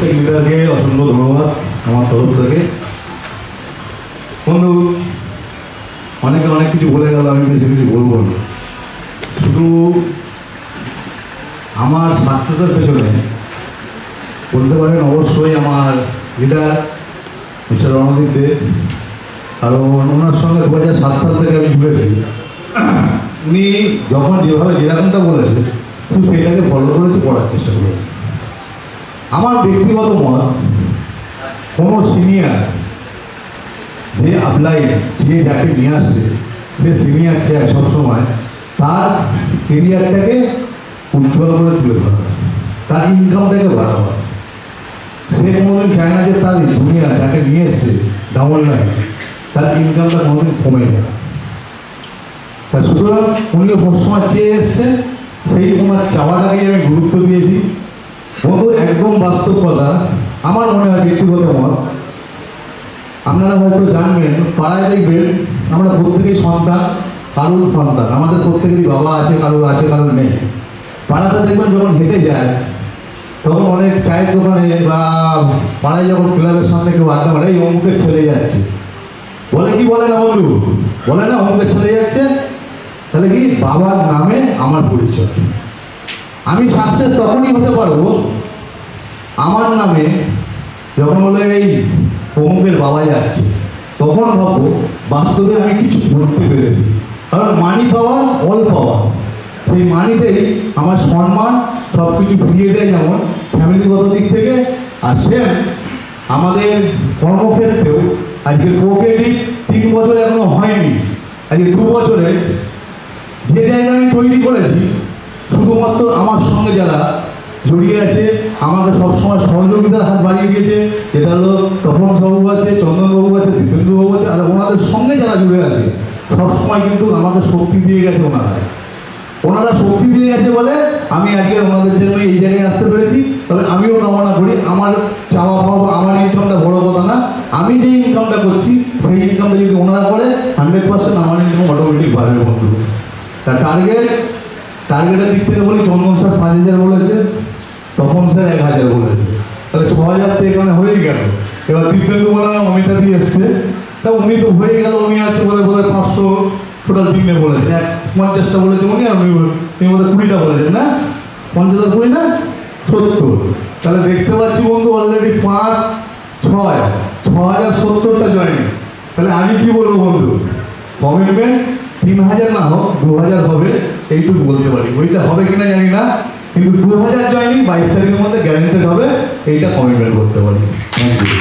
প্রত্যেক লিডারকে অসংখ্য ধন্যবাদ আমার তরফ থেকে। বন্ধু, অনেকে অনেক কিছু বলে গেল, আমি বেশি কিছু বলবো না। শুধু আমার সাকসেসের পেছনে বলতে পারেন অবশ্যই আমার লিডার মিস্টার রণদীপ দে, কারণ ওনার সঙ্গে 2007 সাল থেকে আমি ঘুরেছি। উনি যখন যেভাবে যেরকমটা বলেছে শুধু সেইটাকে ফলো করেছে, করার চেষ্টা করেছে। আমার ব্যক্তিগত মত, কোনো সিনিয়র যে আপলাইন, যে যাকে নিয়ে আসছে, সে সিনিয়র চায় সবসময় তার কেরিয়ারটাকে উজ্জ্বল করে তুলে ধরা, তার ইনকামটাকে বাড়াবা। সে কোনোদিন চায় না যে তার জুনিয়র যাকে নিয়ে এসছে ডাবল লাইন, তার ইনকামটা কোনোদিন কমে যায়। তা সুতরাং উনিও সবসময় চেয়ে এসছেন, সেই ওনার চাওয়াটাকেই আমি গুরুত্ব দিয়েছি। বন্ধু, একদম বাস্তব কথা, আমার মনে হয় ব্যক্তিগত মত, আপনারা হয়তো জানবেন, পাড়ায় দেখবেন আমরা প্রত্যেকেই সন্তান, কারুর সন্তান, আমাদের প্রত্যেকেরই বাবা আছে, কারুর আছে, কারুর নেই। পাড়াতে দেখবেন যখন হেঁটে যায় তখন অনেক চায়ের দোকানে বা পাড়ায় যখন ক্লাবের সামনে কেউ আড্ডা মারে, এই অমুকের ছেলে যাচ্ছে বলে, কি বলে না বন্ধু, বলে না অমুকের ছেলে যাচ্ছে, তাহলে কি বাবার নামে আমার পরিচয়। আমি সাকসেস তখনই হতে পারবো আমার নামে যখন বলে এই অমুকের বাবা যাচ্ছে, তখন ভাববো বাস্তবে আমি কিছু করতে পেরেছি। কারণ মানি পাওয়ার অল পাওয়ার, সেই মানিতেই আমার সম্মান সব কিছু ফিরিয়ে দেয়, যেমন ফ্যামিলিগত দিক থেকে। আর সেম আমাদের কর্মক্ষেত্রেও আজকে প্রোকেটি 3 বছর এখনো হয়নি, আজকে 2 বছরে যে জায়গা আমি তৈরি করেছি, শুধুমাত্র আমার সঙ্গে যারা জড়িয়ে আছে, আমাকে সবসময় সহযোগিতার হাত বাড়িয়ে দিয়েছে, যেটা হলো তপন বাবু আছে, চন্দনবাবু আছে, দীপেন্দ্রবাবু আছে, আর ওনাদের সঙ্গে যারা জুড়ে আছে সবসময় কিন্তু আমাকে শক্তি দিয়ে গেছে। ওনারা শক্তি দিয়ে গেছে বলে আমি আজকে ওনাদের জন্য এই জায়গায় আসতে পেরেছি। তবে আমিও কামনা করি, আমার চাওয়া পাওয়া, আমার ইনকামটা বড় কথা না, আমি যে ইনকামটা করছি সেই ইনকামটা যদি ওনারা করে 100% আমার ইনকাম অটোমেটিক বাড়বে। বন্ধু, তার টার্গেটের দিক থেকে বলি, চন্দন স্যার 5000 বলেছে, তপন স্যার 1000 বলেছে, তাহলে 6000 তো এখানে হয়েই গেল। এবার দীপেন্দ্র বলে না অমিতা দিয়ে এসছে, তা উনি তো হয়ে গেল, উনি আছে বোধহয় 500 টোটাল টিমে বলেছেন, 50টা বলেছে উনি, আর উনি বোধহয় 20টা বলেছেন না, 50 আর 20 না 70। তাহলে দেখতে পাচ্ছি বন্ধু অলরেডি 5, 6, 6070টা জয়েনিং। তাহলে আমি কি বলবো বন্ধু, কমিটমেন্ট 3000 না হোক 2000 হবে, এইটুকু বলতে পারি। ওইটা হবে কিনা জানি না, কিন্তু 2000 জয়েনিং 22 তারিখের মধ্যে গ্যারেন্টেড হবে, এইটা কমিটমেন্ট করতে পারি। Thank you.